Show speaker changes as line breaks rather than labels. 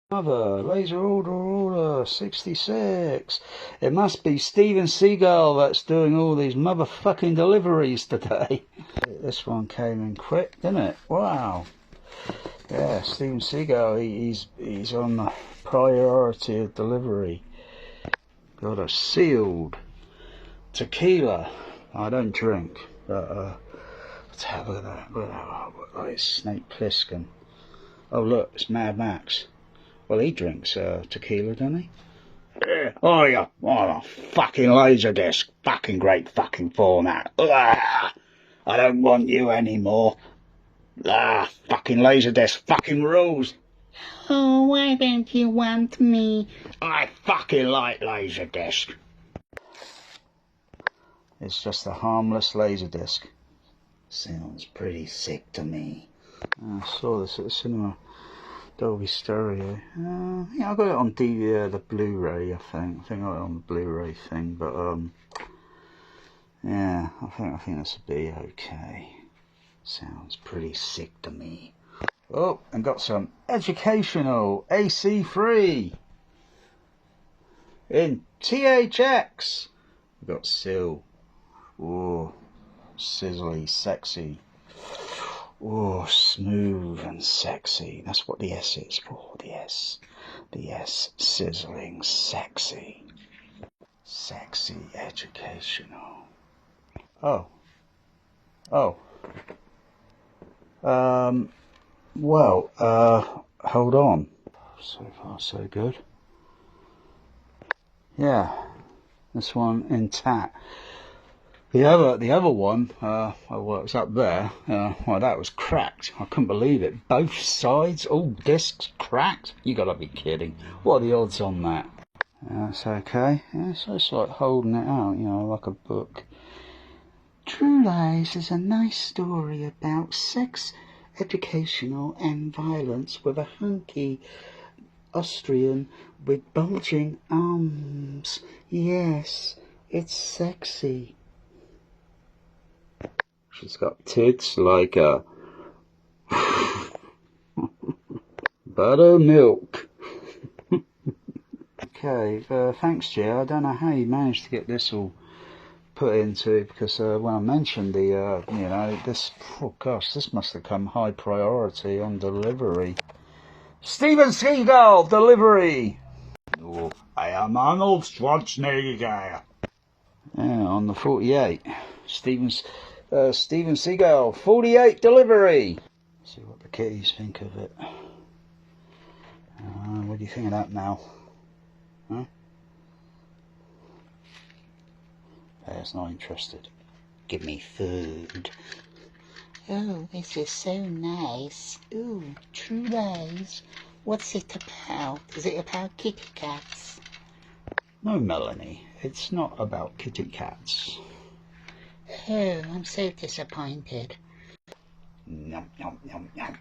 Another laser order 66. It must be Steven Seagull that's doing all these motherfucking deliveries today. This one came in quick, didn't it? Wow. Yeah, Steven Seagull, he's on the priority of delivery. Got a sealed tequila. I don't drink, but let's have a look at that. Look at that. Oh, it's Snake Plissken. Oh look, it's Mad Max. Well, he drinks tequila, doesn't he? Yeah. Oh, yeah. Oh, fucking laserdisc. Fucking great fucking format. I don't want you anymore. Fucking laserdisc. Fucking rules.
Oh, why don't you want me?
I fucking like laserdisc. It's just a harmless laserdisc. Sounds pretty sick to me. I saw this at the cinema. Dolby Stereo. Yeah, I got it on the Blu-ray. I think I got it on the Blu-ray thing, but yeah, I think this would be okay. Sounds pretty sick to me. Oh, and got some educational AC free in THX. We got Sill. Oh, sizzly, sexy. Oh, smooth and sexy. That's what the S is for. The S. The S. Sizzling, sexy. Sexy, educational. Oh. Oh. Well, hold on. So far, so good. Yeah. This one intact. The other one, well, it was up there. Well, that was cracked. I couldn't believe it. Both sides, all discs cracked. You gotta be kidding. What are the odds on that? That's okay. Yeah, so it's like holding it out, you know, like a book. True Lies is a nice story about sex, educational, and violence with a hunky Austrian with bulging arms. Yes, it's sexy. She's got tits like a buttermilk. Okay, thanks, Jay. I don't know how you managed to get this all put into, because when I mentioned the, you know, this, oh gosh, this must have come high priority on delivery. Steven Seagull delivery. Oh, I am Arnold Schwarzenegger. Yeah, on the 48. Steven Seagull 48 delivery. See what the kitties think of it. What do you think of that now? Huh? Bear's not interested. Give me food.
Oh, this is so nice. Ooh, True Lies. What's it about? Is it about kitty cats?
No, Melanie, it's not about kitty cats.
Oh, I'm so disappointed.
Yum, yum, yum, yum.